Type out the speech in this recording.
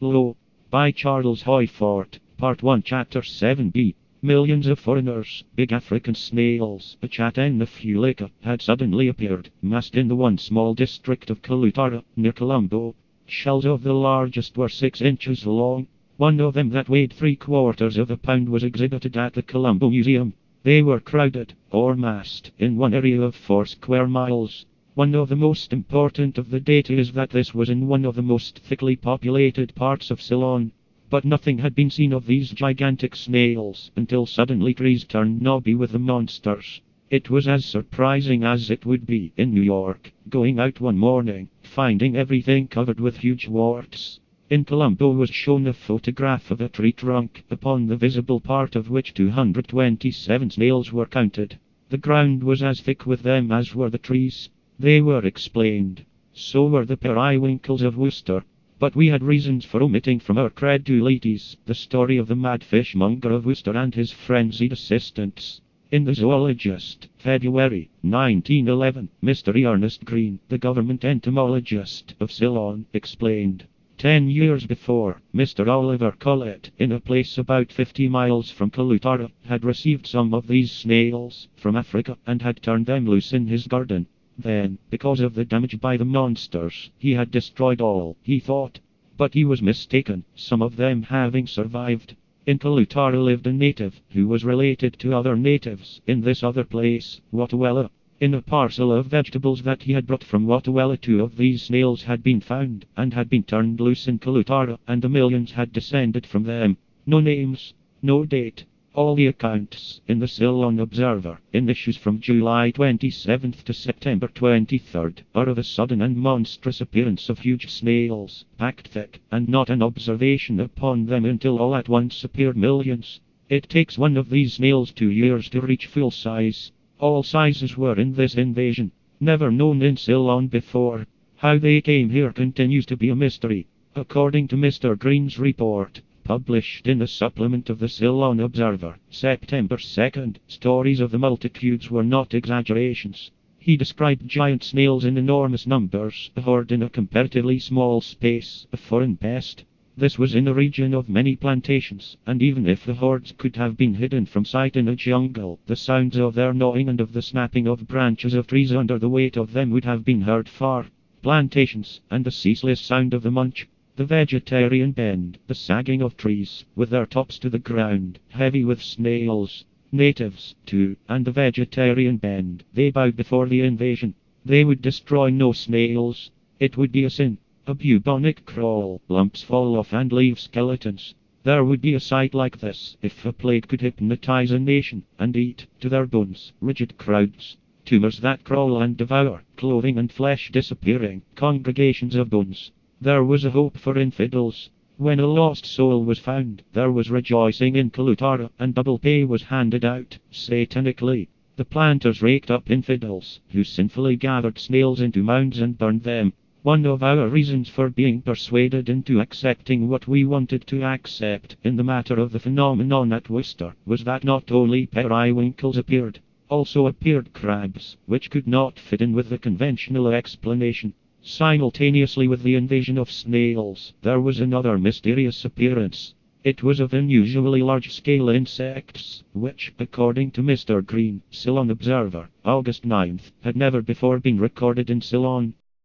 Lo, by Charles Hoyfort, Part 1, Chapter 7b. Millions of foreigners, big African snails, a Chattanooga, had suddenly appeared, massed in the one small district of Kalutara, near Colombo. Shells of the largest were 6 inches long. One of them that weighed 3/4 of a pound was exhibited at the Colombo Museum. They were crowded, or massed, in one area of 4 square miles. One of the most important of the data is that this was in one of the most thickly populated parts of Ceylon. But nothing had been seen of these gigantic snails until suddenly trees turned knobby with the monsters. It was as surprising as it would be in New York, going out one morning, finding everything covered with huge warts. In Colombo was shown a photograph of a tree trunk, upon the visible part of which 227 snails were counted. The ground was as thick with them as were the trees. They were explained. So were the periwinkles of Worcester. But we had reasons for omitting from our credulities the story of the mad fishmonger of Worcester and his frenzied assistants. In the Zoologist, February, 1911, Mr. Ernest Green, the government entomologist of Ceylon, explained. 10 years before, Mr. Oliver Collett, in a place about 50 miles from Kalutara, had received some of these snails from Africa and had turned them loose in his garden. Then, because of the damage by the monsters, he had destroyed all, he thought. But he was mistaken, some of them having survived. In Kalutara lived a native, who was related to other natives in this other place, Watawella. In a parcel of vegetables that he had brought from Watawella, 2 of these snails had been found, and had been turned loose in Kalutara, and the millions had descended from them. No names, no date. All the accounts in the Ceylon Observer, in issues from July 27th to September 23rd, are of a sudden and monstrous appearance of huge snails, packed thick, and not an observation upon them until all at once appeared millions. It takes one of these snails 2 years to reach full size. All sizes were in this invasion, never known in Ceylon before. How they came here continues to be a mystery. According to Mr. Green's report, published in a supplement of the Ceylon Observer, September 2nd, stories of the multitudes were not exaggerations. He described giant snails in enormous numbers, a horde in a comparatively small space, a foreign pest. This was in a region of many plantations, and even if the hordes could have been hidden from sight in a jungle, the sounds of their gnawing and of the snapping of branches of trees under the weight of them would have been heard far. Plantations, and the ceaseless sound of the munch. The vegetarian bend, the sagging of trees, with their tops to the ground, heavy with snails. Natives, too, and the vegetarian bend, they bowed before the invasion. They would destroy no snails. It would be a sin. A bubonic crawl, lumps fall off and leave skeletons. There would be a sight like this, if a plague could hypnotize a nation, and eat, to their bones, rigid crowds. Tumors that crawl and devour, clothing and flesh disappearing, congregations of bones. There was a hope for infidels. When a lost soul was found, there was rejoicing in Kalutara, and double pay was handed out, satanically. The planters raked up infidels, who sinfully gathered snails into mounds and burned them. One of our reasons for being persuaded into accepting what we wanted to accept in the matter of the phenomenon at Worcester was that not only periwinkles appeared, also appeared crabs, which could not fit in with the conventional explanation. Simultaneously with the invasion of snails, there was another mysterious appearance. It was of unusually large-scale insects, which, according to Mr. Green, Ceylon Observer, August 9th, had never before been recorded in Ceylon.